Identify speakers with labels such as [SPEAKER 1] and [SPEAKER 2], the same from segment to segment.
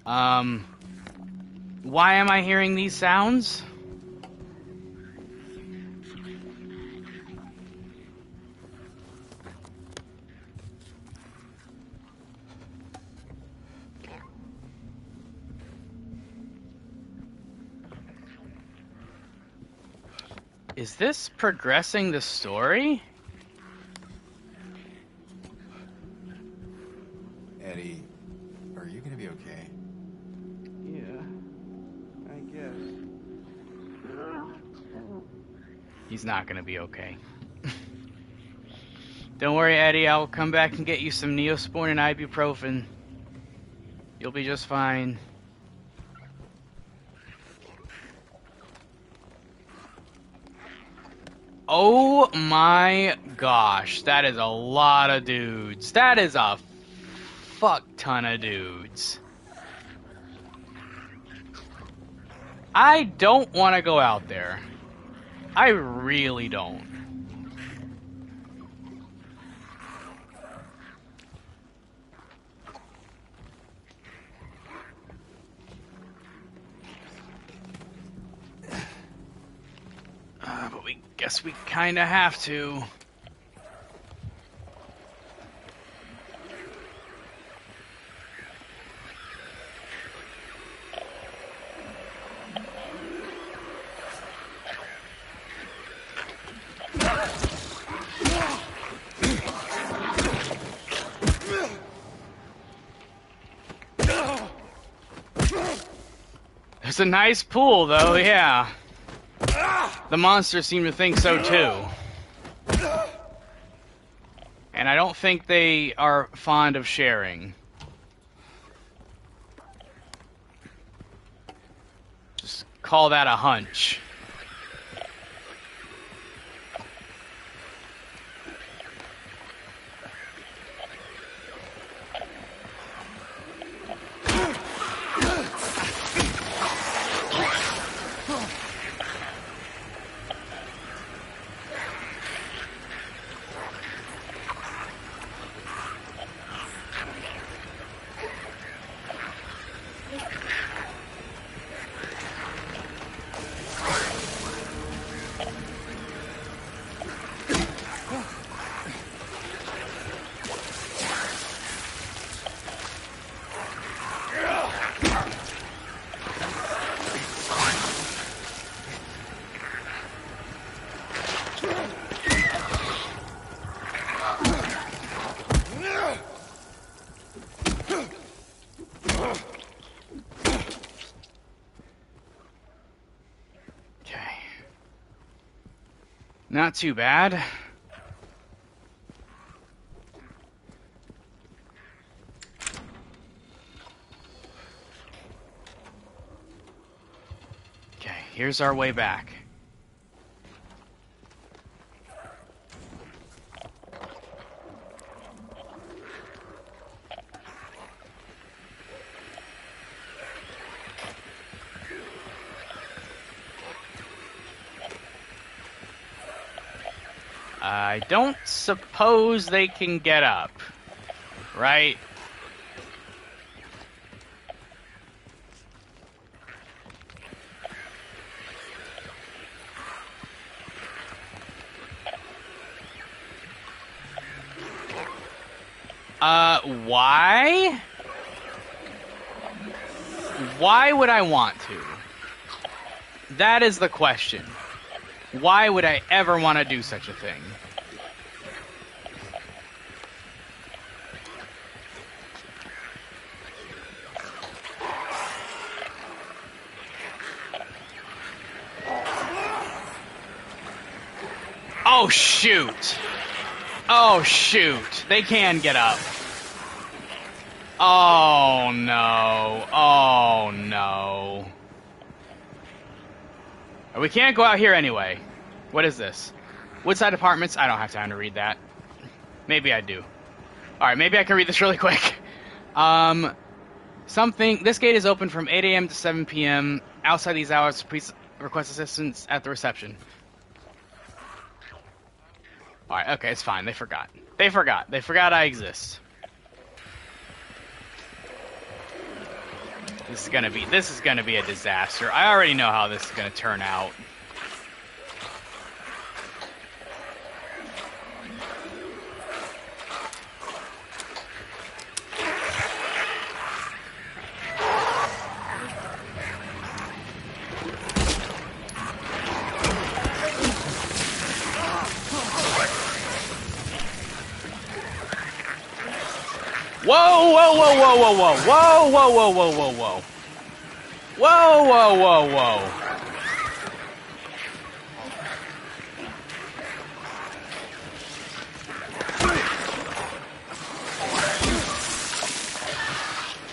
[SPEAKER 1] Why am I hearing these sounds? Is this progressing the story?
[SPEAKER 2] Eddie, are you gonna be okay?
[SPEAKER 3] Yeah, I guess.
[SPEAKER 1] He's not gonna be okay. Don't worry, Eddie. I'll come back and get you some Neosporin and ibuprofen. You'll be just fine. Oh my gosh, that is a lot of dudes. That is a fuck ton of dudes. I don't want to go out there. I really don't. But we guess we kind of have to. It's a nice pool, though, yeah. The monsters seem to think so, too. And I don't think they are fond of sharing. Just call that a hunch. Not too bad. Okay, here's our way back. I don't suppose they can get up, right? Why? Why would I want to? That is the question. Why would I ever want to do such a thing? Oh, shoot. Oh, shoot. They can get up. Oh, no. Oh, no. We can't go out here anyway. What is this? Woodside Apartments? I don't have time to read that. Maybe I do. Alright, maybe I can read this really quick. This gate is open from 8 a.m. to 7 p.m. Outside these hours, please request assistance at the reception. Alright, okay, it's fine. They forgot. They forgot I exist. This is gonna be a disaster. I already know how this is gonna turn out. Whoa, whoa, whoa, whoa, whoa, whoa, whoa, whoa, whoa, whoa, whoa, whoa. Whoa, whoa, whoa, whoa.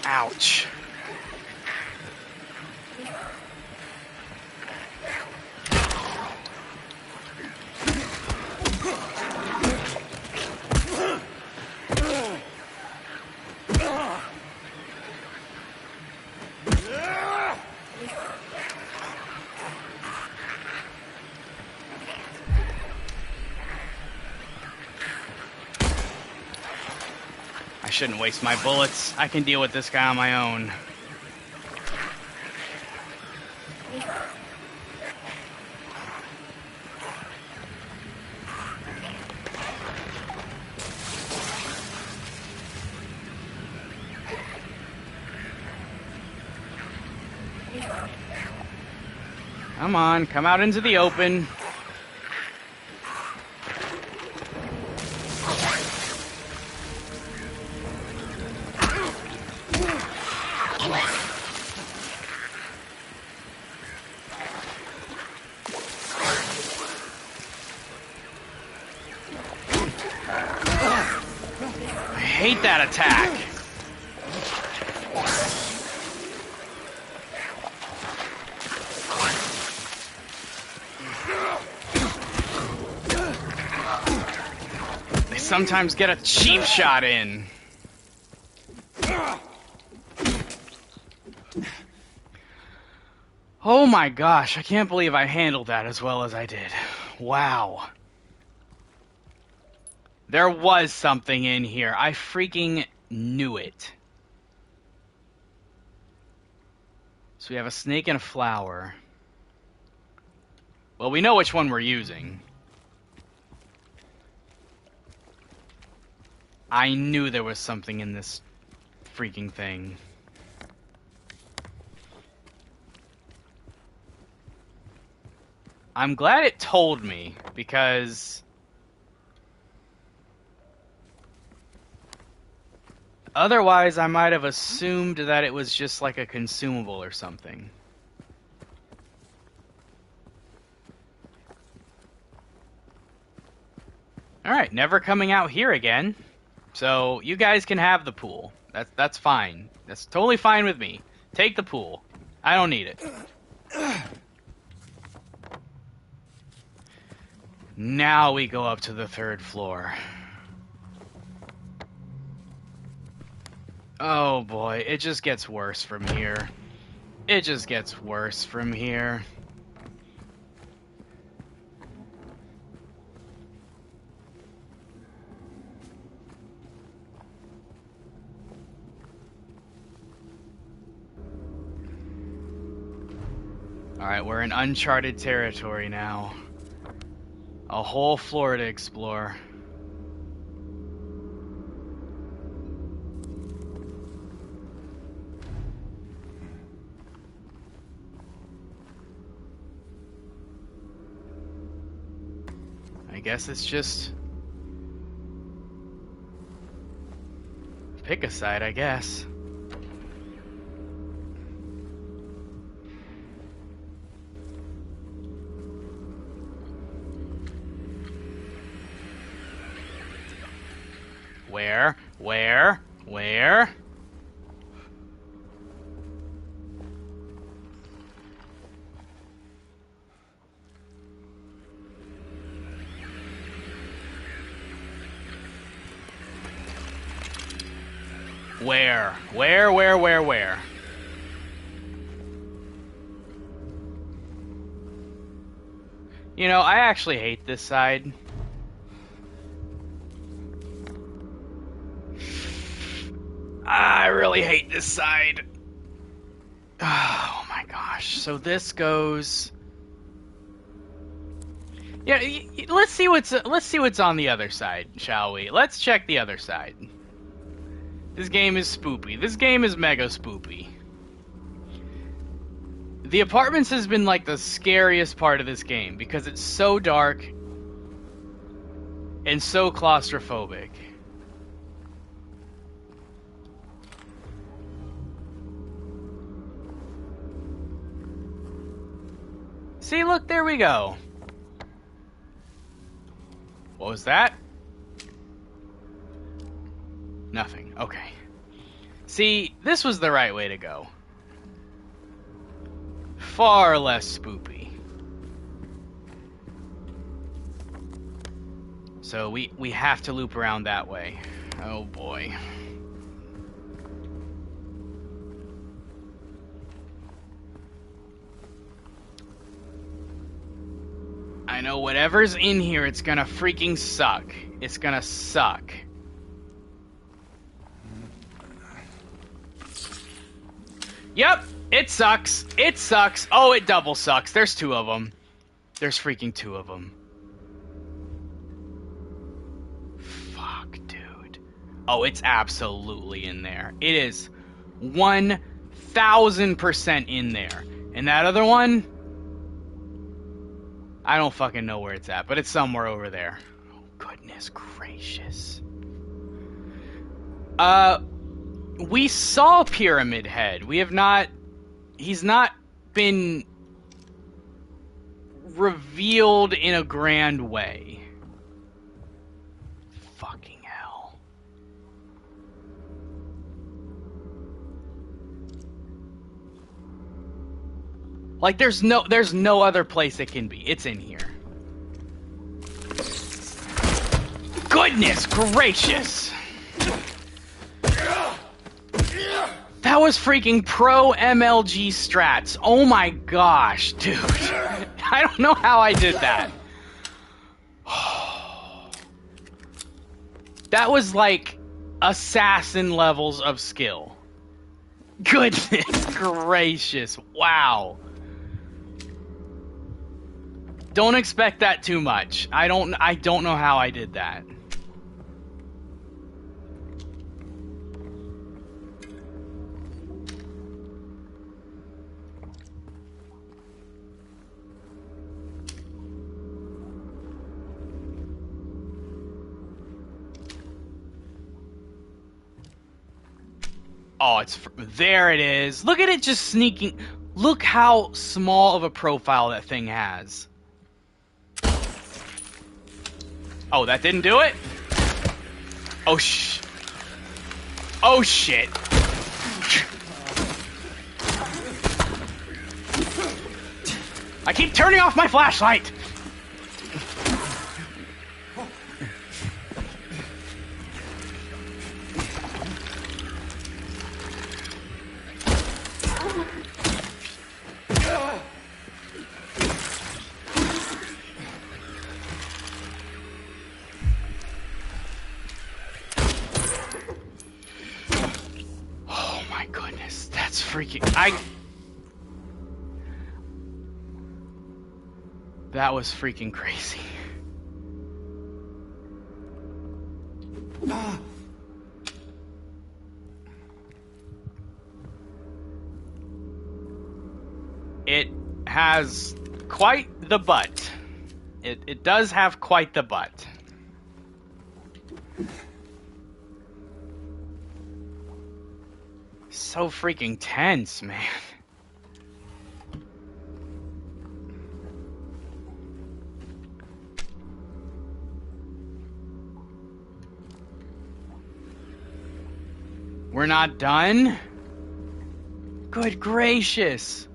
[SPEAKER 1] Ouch. I shouldn't waste my bullets. I can deal with this guy on my own. Come on, come out into the open. I hate that attack. They sometimes get a cheap shot in. Oh my gosh, I can't believe I handled that as well as I did. Wow. There was something in here. I freaking knew it. So we have a snake and a flower. Well, we know which one we're using. I knew there was something in this freaking thing. I'm glad it told me, because otherwise I might have assumed that it was just like a consumable or something. Alright, never coming out here again. So you guys can have the pool. That's fine. That's totally fine with me. Take the pool. I don't need it. Now we go up to the 3rd floor. Oh boy, it just gets worse from here. It just gets worse from here. Alright, we're in uncharted territory now. A whole floor to explore. I guess it's just pick a side, I guess. Where? Where? Where? Where? Where? You know, I actually hate this side. I really hate this side. gosh. So this goes. Yeah, let's see what's on the other side, shall we? Let's check the other side. This game is spoopy. This game is mega spoopy. The apartments has been like the scariest part of this game because it's so dark and so claustrophobic. See, look, there we go. What was that? Nothing. Okay. See, this was the right way to go. Far less spoopy. So we have to loop around that way. Oh boy. I know whatever's in here, it's gonna freaking suck. It's gonna suck. Yep, it sucks. It sucks. Oh, it double sucks. There's two of them. There's freaking two of them. Fuck, dude. Oh, it's absolutely in there. It is 1000% in there. And that other one, I don't fucking know where it's at, but it's somewhere over there. Oh, goodness gracious. We saw Pyramid Head. We have not... He's not been revealed in a grand way. Fucking hell. Like, there's no other place it can be. It's in here. Goodness gracious! That was freaking pro MLG strats. Oh my gosh, dude. I don't know how I did that. That was like assassin levels of skill. Goodness gracious. Wow. Don't expect that too much. I don't know how I did that. Oh, there it is. Look at it just sneaking. Look how small of a profile that thing has. Oh, that didn't do it? Oh, oh, shit. I keep turning off my flashlight. That was freaking crazy. It has quite the butt. It does have quite the butt. So freaking tense, man. We're not done? Good gracious.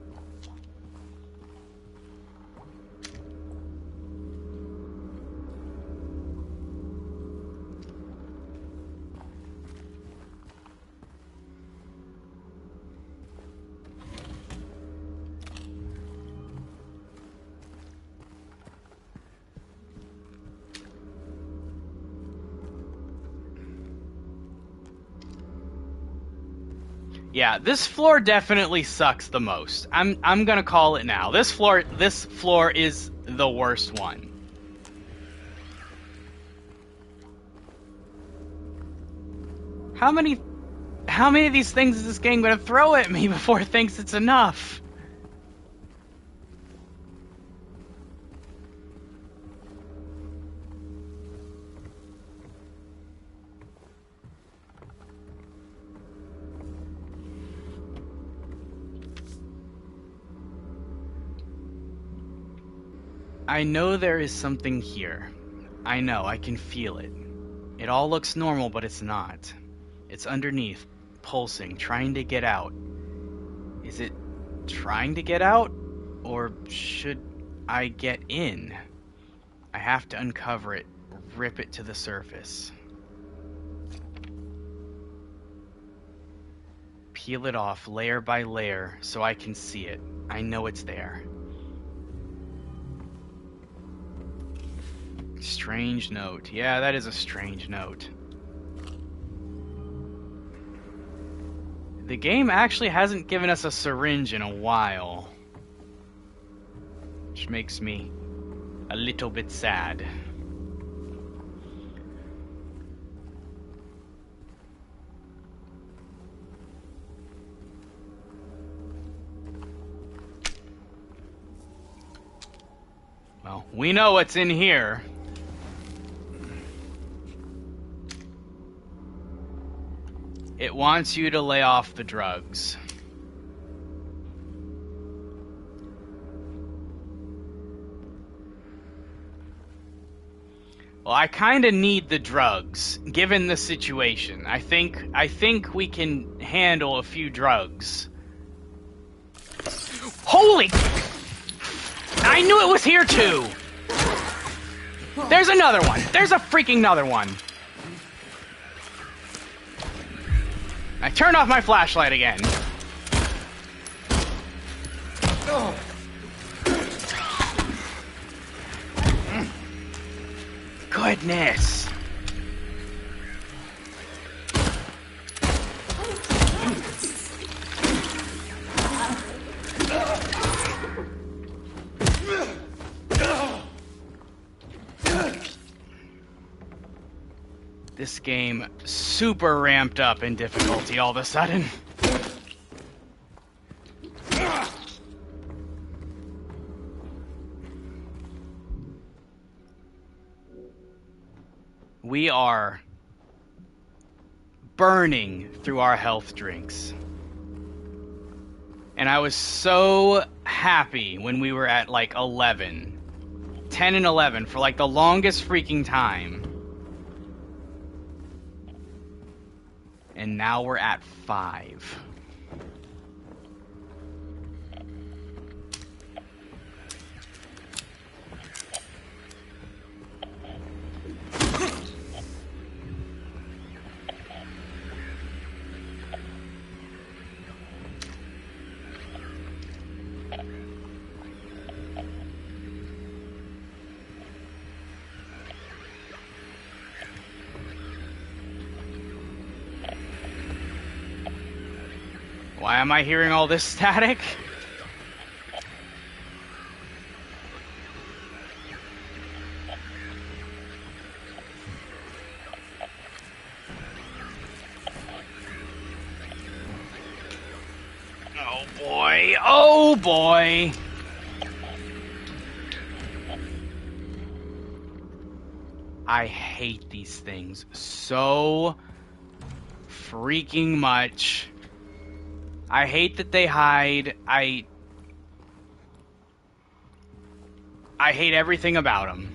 [SPEAKER 1] Yeah, this floor definitely sucks the most. I'm gonna call it now. This floor is the worst one. How many of these things is this game gonna throw at me before it thinks it's enough? I know there is something here. I know, I can feel it. It all looks normal, but it's not. It's underneath, pulsing, trying to get out. Is it trying to get out? Or should I get in? I have to uncover it, rip it to the surface. Peel it off layer by layer so I can see it. I know it's there. Strange note. Yeah, that is a strange note. The game actually hasn't given us a syringe in a while, which makes me a little bit sad. Well, we know what's in here. It wants you to lay off the drugs. Well, I kind of need the drugs, given the situation. I think we can handle a few drugs. Holy! I knew it was here too! There's another one! There's a freaking another one! I turned off my flashlight again. Goodness. This game super ramped up in difficulty all of a sudden. We are burning through our health drinks. And I was so happy when we were at like 11. 10 and 11 for like the longest freaking time. And now we're at 5. Why am I hearing all this static? Oh boy, oh boy! I hate these things so freaking much. I hate that they hide. I hate everything about them.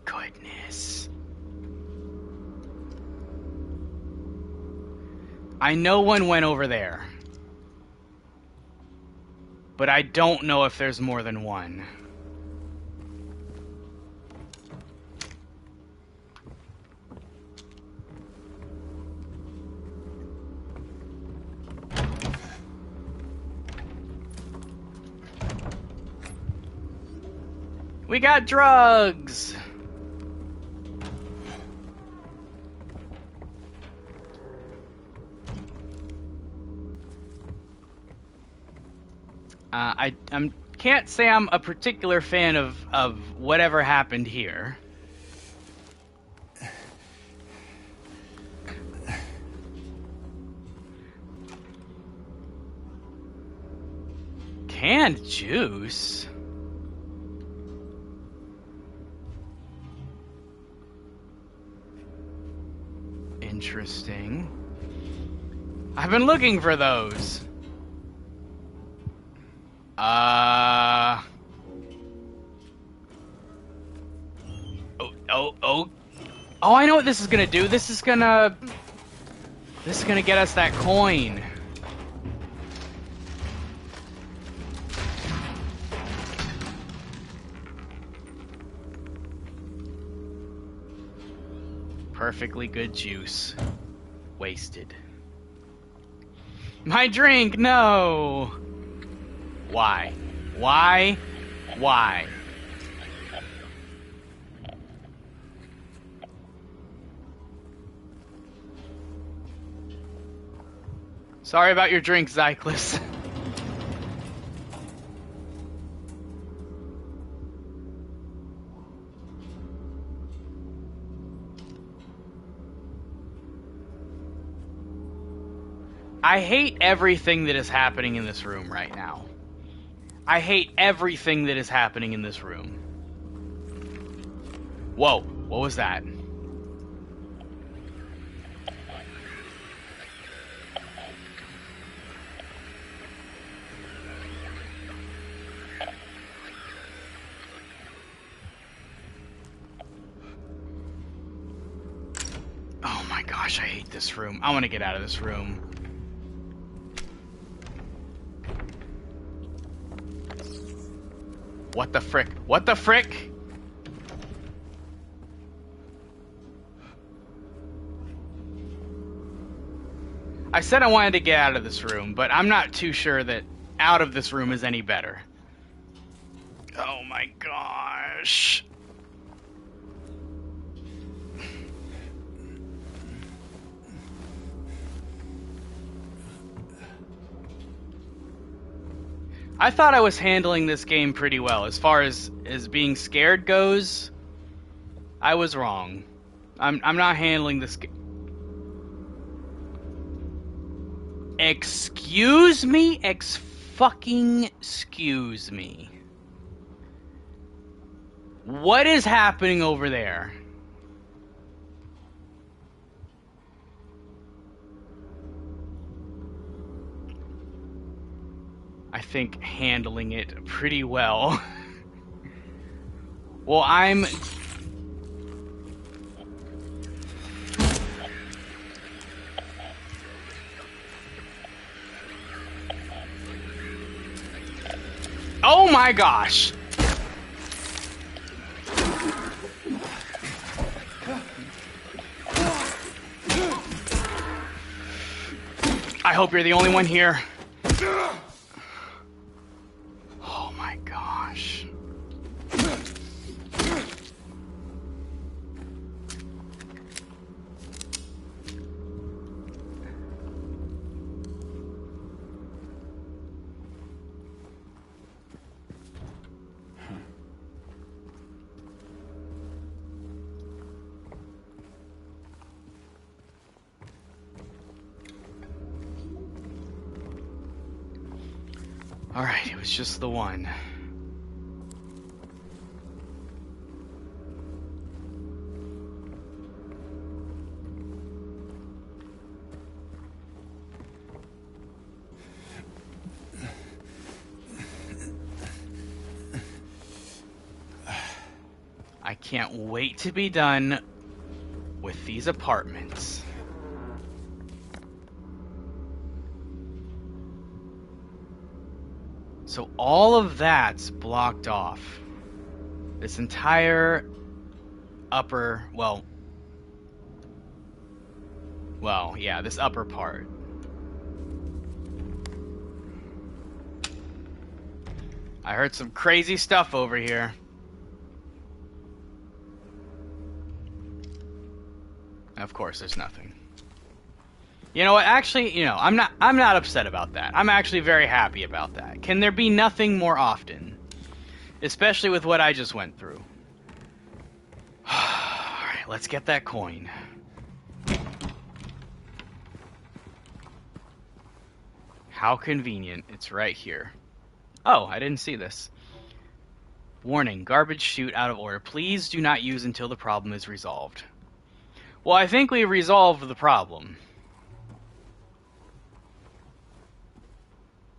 [SPEAKER 1] Goodness. I know one went over there. But I don't know if there's more than one. We got drugs! I can't say I'm a particular fan of whatever happened here. Canned juice? Interesting. I've been looking for those. Oh, I know what this is gonna do. This is gonna get us that coin. Perfectly good juice. Wasted. My drink, no! Why? Why? Why? Sorry about your drink, Zyklus. I hate everything that is happening in this room right now. I hate everything that is happening in this room. Whoa, what was that? Oh my gosh, I hate this room. I want to get out of this room. What the frick? What the frick? I said I wanted to get out of this room, but I'm not too sure that out of this room is any better. Oh my gosh. I thought I was handling this game pretty well. As far as being scared goes, I was wrong. I'm not handling this game. Excuse me? Excuse me. What is happening over there? I think handling it pretty well. Well, I'm... Oh my gosh! I hope you're the only one here. Oh my gosh. Alright, it was just the one. I can't wait to be done with these apartments. So all of that's blocked off. This entire upper, well, yeah, this upper part. I heard some crazy stuff over here. Of course, there's nothing. You know what? Actually, you know, I'm not upset about that. I'm actually very happy about that. Can there be nothing more often? Especially with what I just went through. Alright, let's get that coin. How convenient. It's right here. Oh, I didn't see this. Warning, garbage chute out of order. Please do not use until the problem is resolved. Well, I think we resolved the problem.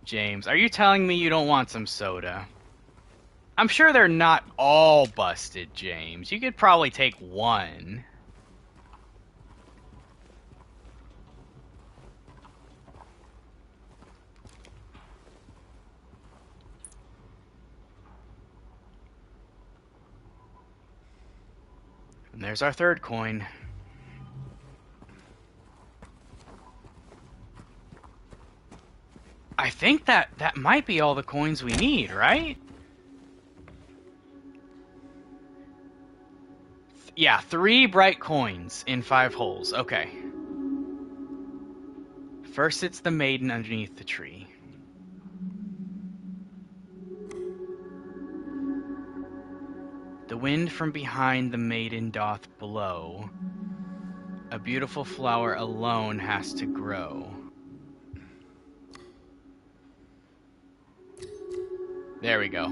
[SPEAKER 1] James, are you telling me you don't want some soda? I'm sure they're not all busted, James. You could probably take one. And there's our third coin. I think that might be all the coins we need, right? Yeah, 3 bright coins in 5 holes. Okay. First it's the maiden underneath the tree. The wind from behind the maiden doth blow. A beautiful flower alone has to grow. There we go.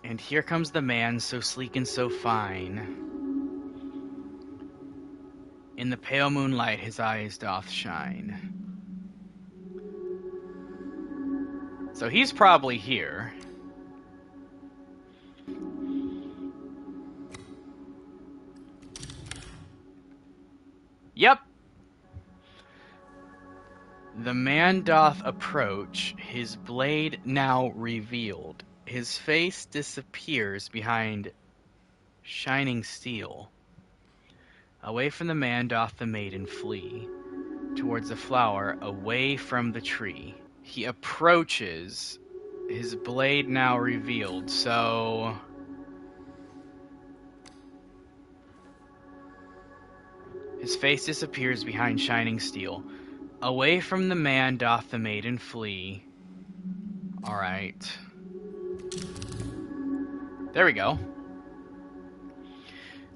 [SPEAKER 1] And here comes the man, so sleek and so fine. In the pale moonlight his eyes doth shine. So he's probably here. Yep. The man doth approach, his blade now revealed. His face disappears behind shining steel. Away from the man doth the maiden flee, towards the flower, away from the tree. He approaches, his blade now revealed, so... His face disappears behind shining steel. Away from the man doth the maiden flee. Alright. There we go.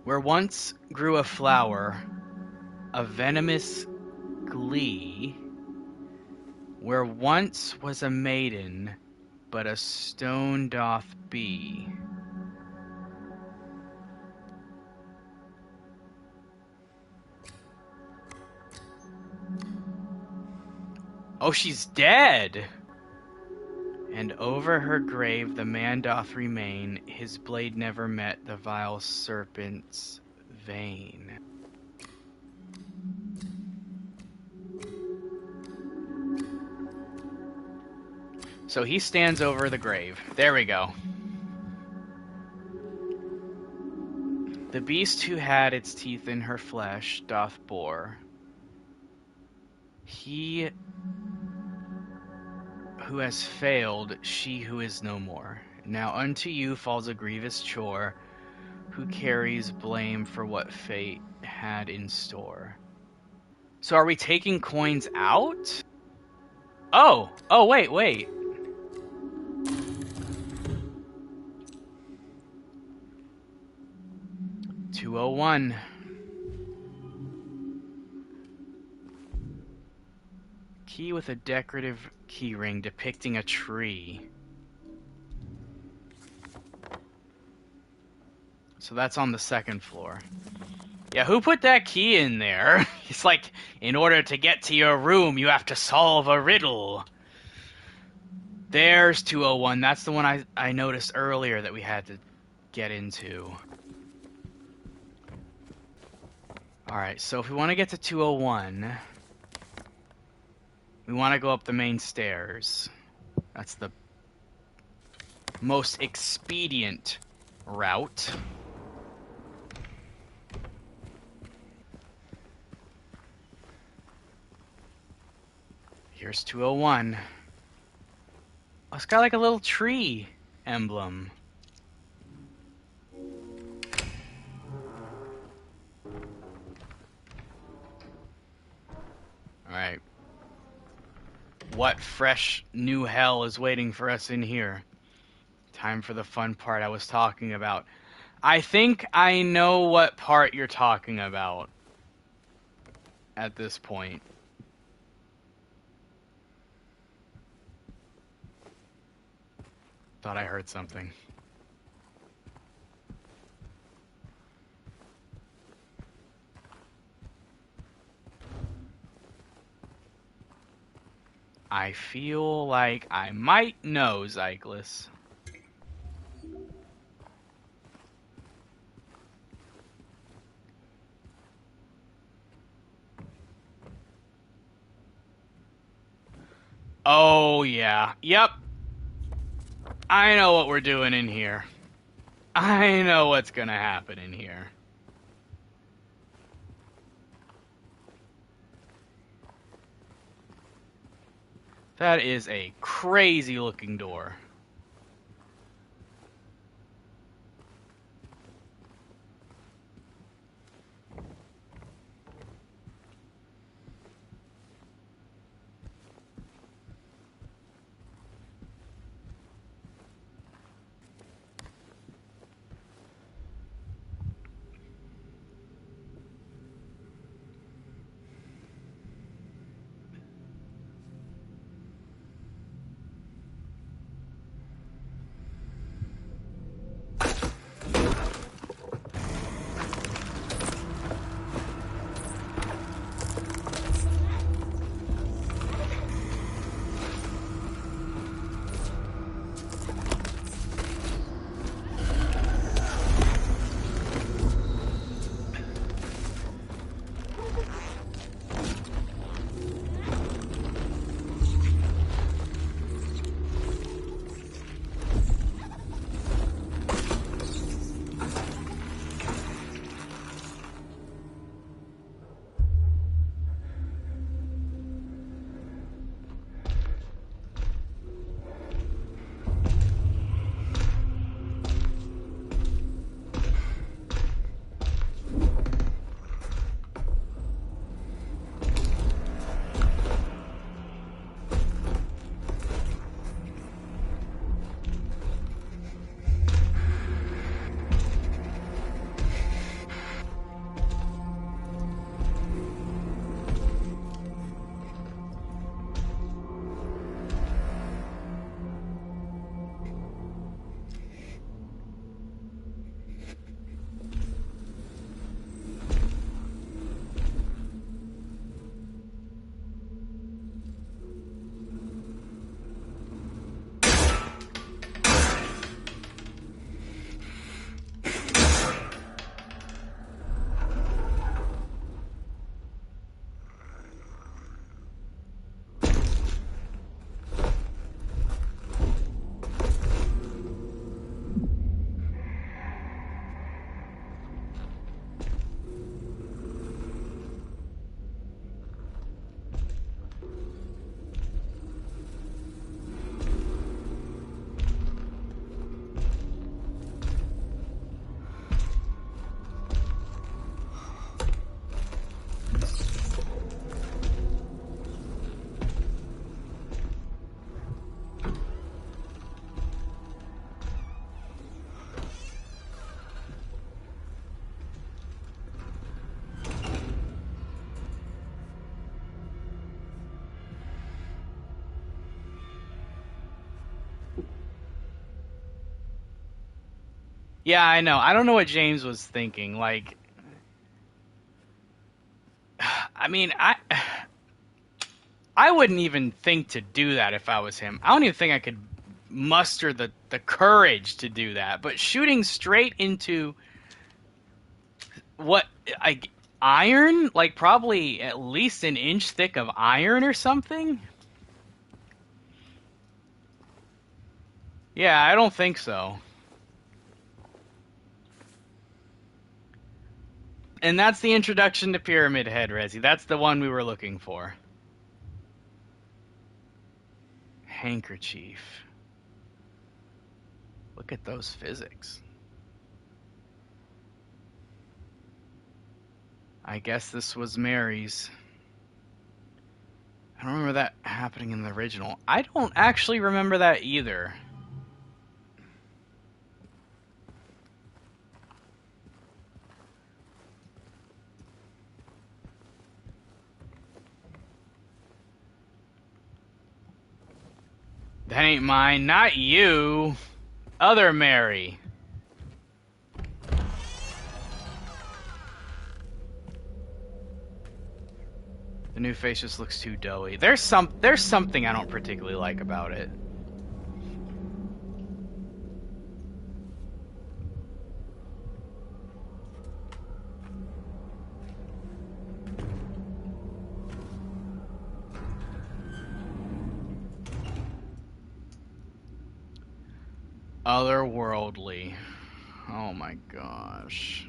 [SPEAKER 1] Where once grew a flower, a venomous glee, where once was a maiden, but a stone doth be. Oh, she's dead! And over her grave the man doth remain, his blade never met the vile serpent's vein. So he stands over the grave. There we go. The beast who had its teeth in her flesh doth bore. He who has failed, she who is no more. Now unto you falls a grievous chore, who carries blame for what fate had in store. So are we taking coins out? Oh, wait. $201. Key with a decorative keyring depicting a tree. So that's on the second floor. Yeah, who put that key in there? It's like, in order to get to your room, you have to solve a riddle. There's 201. That's the one I noticed earlier that we had to get into. Alright, so if we want to get to 201... we want to go up the main stairs. That's the most expedient route. Here's 201. Oh, it's got like a little tree emblem. what fresh new hell is waiting for us in here. Time for the fun part I was talking about. I think I know what part you're talking about at this point. Thought I heard something. I feel like I might know, Zyklus. Oh, yeah. Yep. I know what we're doing in here. I know what's gonna happen in here. That is a crazy looking door. Yeah, I know. I don't know what James was thinking. Like, I mean, I wouldn't even think to do that if I was him. I don't even think I could muster the courage to do that. But shooting straight into what iron, like probably at least an inch thick of iron or something. Yeah, I don't think so. And that's the introduction to Pyramid Head, Resi. That's the one we were looking for. Handkerchief. Look at those physics. I guess this was Mary's. I don't remember that happening in the original. I don't actually remember that either. That ain't mine, not you. Other Mary. The new face just looks too doughy. There's something I don't particularly like about it. Otherworldly. Oh my gosh.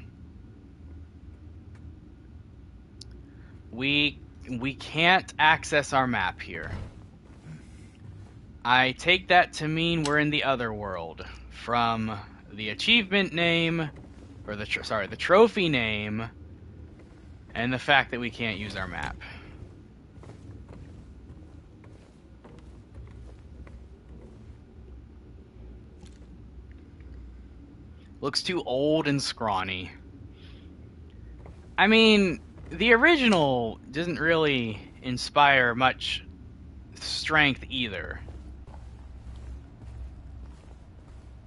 [SPEAKER 1] We can't access our map here. I take that to mean we're in the Otherworld. From the achievement name, or the trophy name, and the fact that we can't use our map. Looks too old and scrawny. I mean, the original doesn't really inspire much strength either.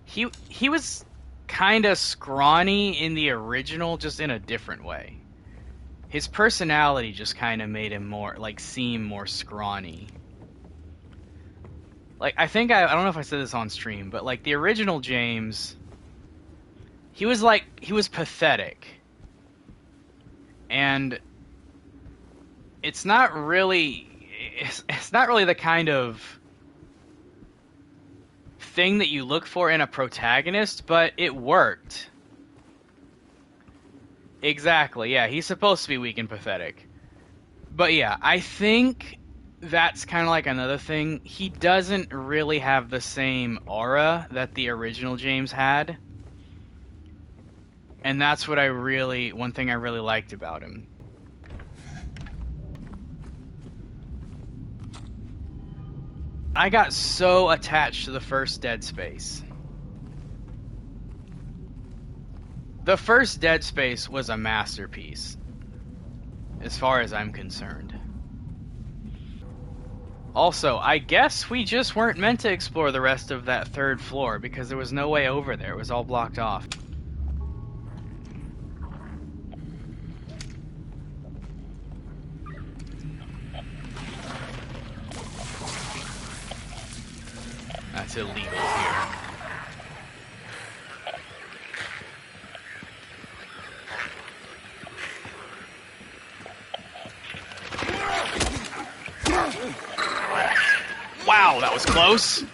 [SPEAKER 1] He was kind of scrawny in the original, just in a different way. His personality just kind of made him more, like, seem more scrawny. Like, I don't know if I said this on stream, but, like, the original James, he was pathetic. And it's not really the kind of thing that you look for in a protagonist, but it worked. Exactly, yeah, he's supposed to be weak and pathetic. But yeah, I think that's kind of like another thing. He doesn't really have the same aura that the original James had. And that's what one thing I really liked about him. I got so attached to the first Dead Space. The first Dead Space was a masterpiece, as far as I'm concerned. Also, I guess we just weren't meant to explore the rest of that third floor because there was no way over there. It was all blocked off. That's illegal here. Wow, that was close.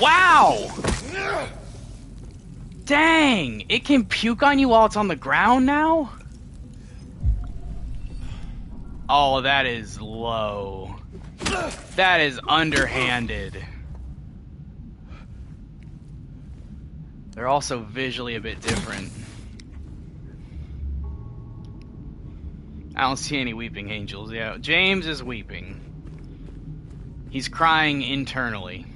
[SPEAKER 1] Wow! Dang! It can puke on you while it's on the ground now? Oh, that is low. That is underhanded. They're also visually a bit different. I don't see any weeping angels. Yeah, James is weeping. He's crying internally.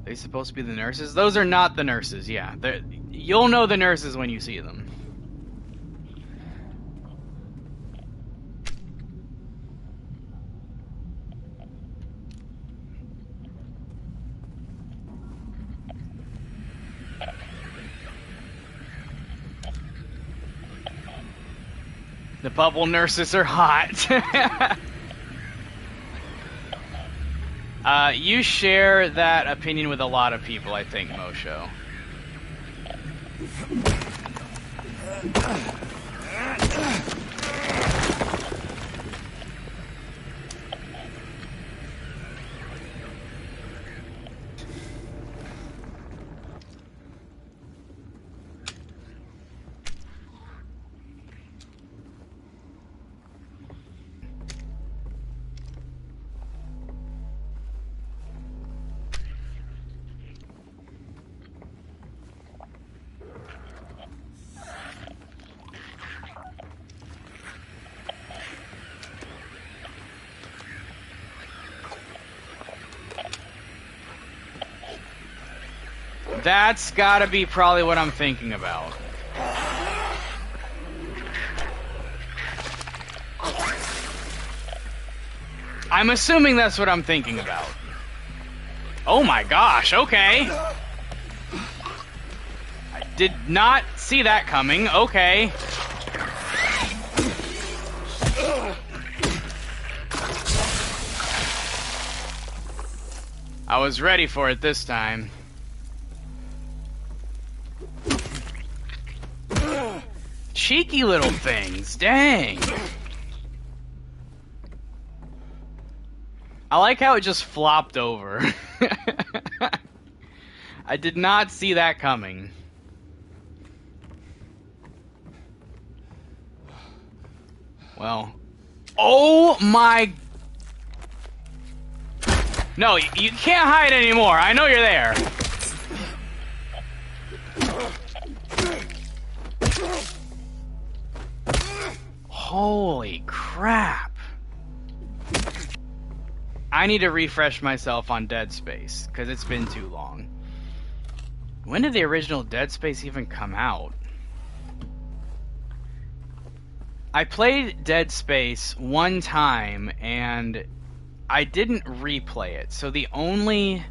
[SPEAKER 1] Are they supposed to be the nurses? Those are not the nurses, yeah. You'll know the nurses when you see them. The bubble nurses are hot. You share that opinion with a lot of people, I think, Mosho. That's gotta be probably what I'm thinking about. I'm assuming that's what I'm thinking about. Oh my gosh, okay. I did not see that coming, okay. I was ready for it this time. Cheeky little things, dang. I like how it just flopped over. I did not see that coming. Well. Oh my... No, you can't hide anymore. I know you're there. Holy crap. I need to refresh myself on Dead Space, because it's been too long. When did the original Dead Space even come out? I played Dead Space one time, and I didn't replay it. So the only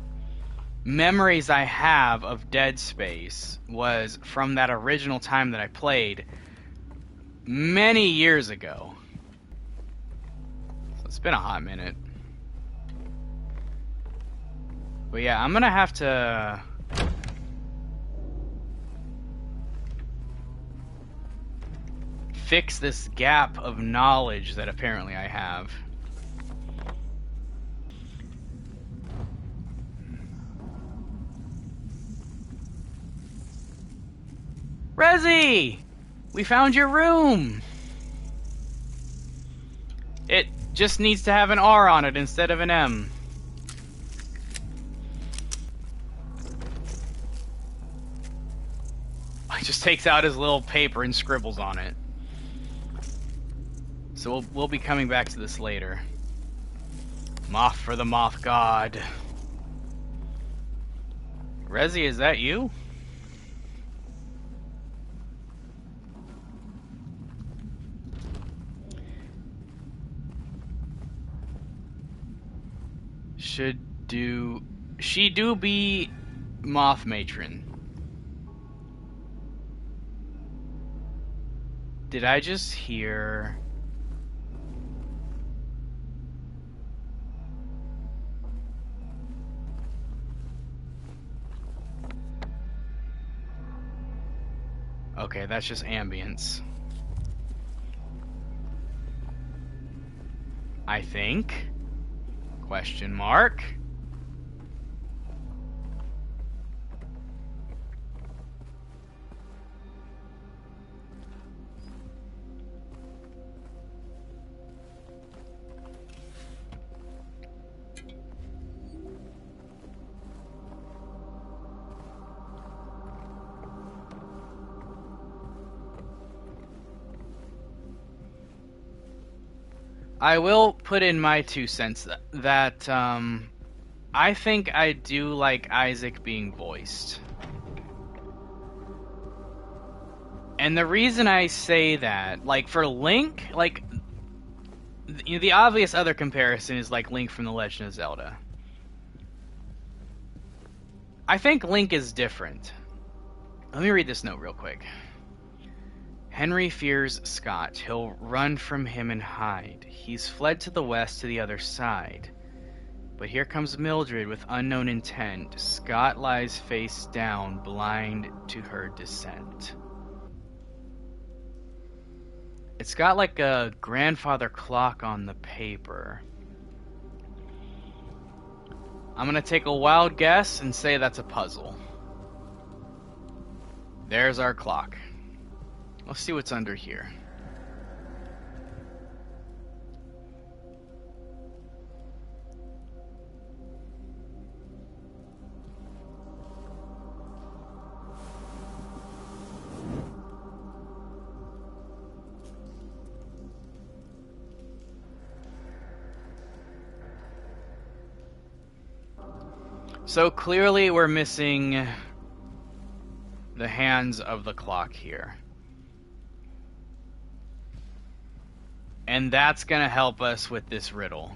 [SPEAKER 1] memories I have of Dead Space was from that original time that I played many years ago. So it's been a hot minute. But yeah, I'm gonna have to... fix this gap of knowledge that apparently I have. Rezi! We found your room! It just needs to have an R on it instead of an M. He just takes out his little paper and scribbles on it. So we'll be coming back to this later. Moth for the Moth God. Rezi, is that you? She do be Moth Matron. Did I just hear... Okay, that's just ambience. I think. Question mark. I will put in my 2 cents that I think I do like Isaac being voiced. And the reason I say that, like for Link, like the obvious other comparison is like Link from The Legend of Zelda. I think Link is different. Let me read this note real quick. Henry fears Scott. He'll run from him and hide. He's fled to the west to the other side. But here comes Mildred with unknown intent. Scott lies face down, blind to her descent. It's got like a grandfather clock on the paper. I'm gonna take a wild guess and say that's a puzzle. There's our clock. Let's see what's under here. So clearly we're missing the hands of the clock here. And that's going to help us with this riddle.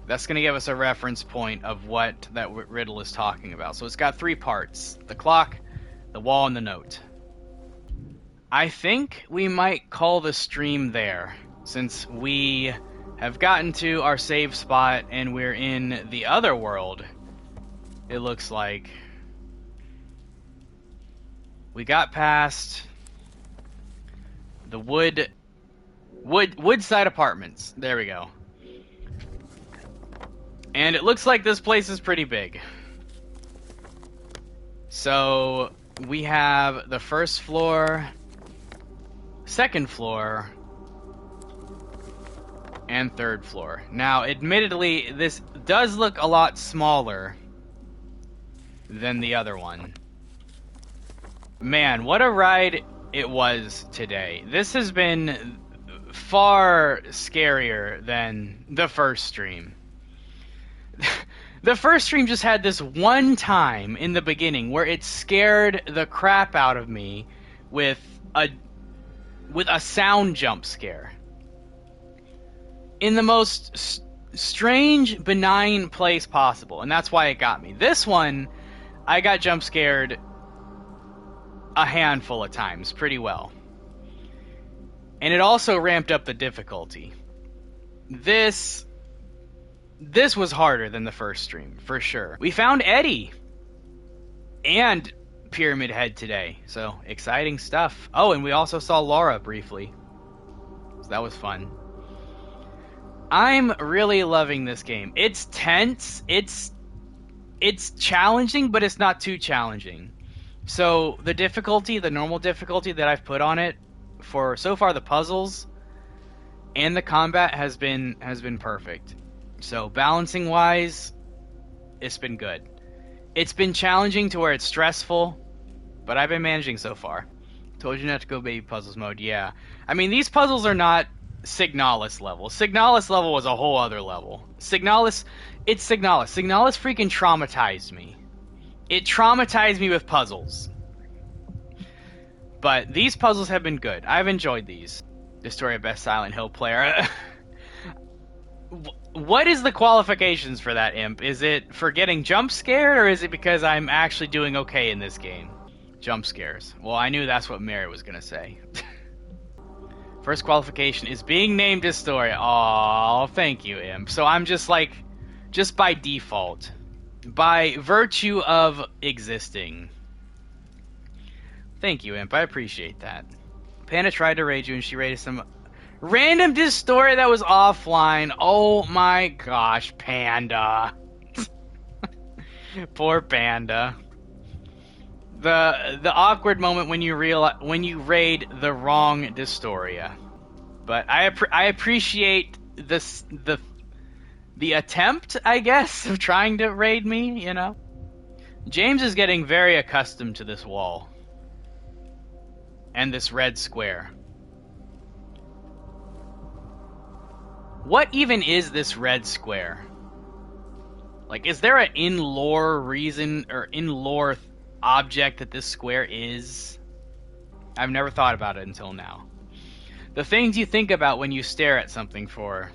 [SPEAKER 1] That's going to give us a reference point of what that riddle is talking about. So it's got 3 parts: the clock, the wall, and the note. I think we might call the stream there, since we have gotten to our save spot and we're in the Otherworld. It looks like we got past the Woodside Apartments. There we go. And it looks like this place is pretty big. So we have the first floor, second floor, and third floor. Now, admittedly, this does look a lot smaller than the other one. Man, what a ride it was today. This has been far scarier than the first stream. The first stream just had this one time in the beginning where it scared the crap out of me with a sound jump scare. In the most strange, benign place possible, and that's why it got me. This one, I got jump scared a handful of times pretty well. And it also ramped up the difficulty. This was harder than the first stream, for sure. We found Eddie and Pyramid Head today, so exciting stuff. Oh, and we also saw Laura briefly, so that was fun. I'm really loving this game. It's tense, it's challenging, but it's not too challenging. So the difficulty, the normal difficulty that I've put on it for so far, the puzzles and the combat has been perfect. So balancing wise, it's been good. It's been challenging to where it's stressful, but I've been managing so far. Told you not to go baby puzzles mode. Yeah, I mean, these puzzles are not Signalis level. Signalis level was a whole other level. Signalis, it's Signalis. Signalis freaking traumatized me. It traumatized me with puzzles. But these puzzles have been good. I've enjoyed these. The story of best Silent Hill player. What is the qualifications for that, Imp? Is it for getting jump scared, or is it because I'm actually doing okay in this game? Jump scares. Well, I knew that's what Mary was gonna say. First qualification is being named Historia. Aw, thank you, Imp. So I'm just like, just by default, by virtue of existing. Thank you, Imp. I appreciate that. Panda tried to raid you and she raided some random Historia that was offline. Oh my gosh, Panda. Poor Panda. The awkward moment when you raid the wrong Historia. But I appreciate the attempt, I guess, of trying to raid me, you know. James is getting very accustomed to this wall and this red square. What even is this red square? Like, is there an in-lore reason or in-lore object that this square is? I've never thought about it until now. The things you think about when you stare at something for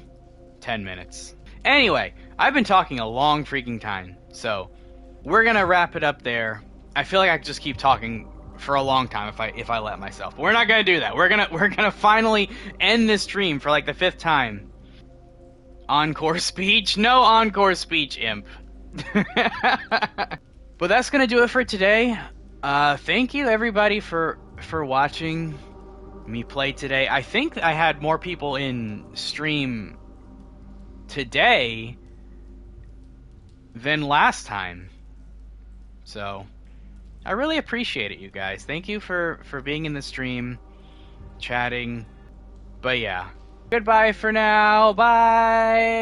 [SPEAKER 1] 10 minutes. Anyway, I've been talking a long freaking time, so we're gonna wrap it up there. I feel like I could just keep talking for a long time if I let myself. But we're not gonna do that. We're gonna finally end this stream for like the 5th time. Encore speech? No encore speech, Imp. But that's gonna do it for today. Thank you everybody for watching me play today. I think I had more people in stream today than last time. So I really appreciate it, you guys. Thank you for being in the stream, chatting. But yeah. Goodbye for now. Bye.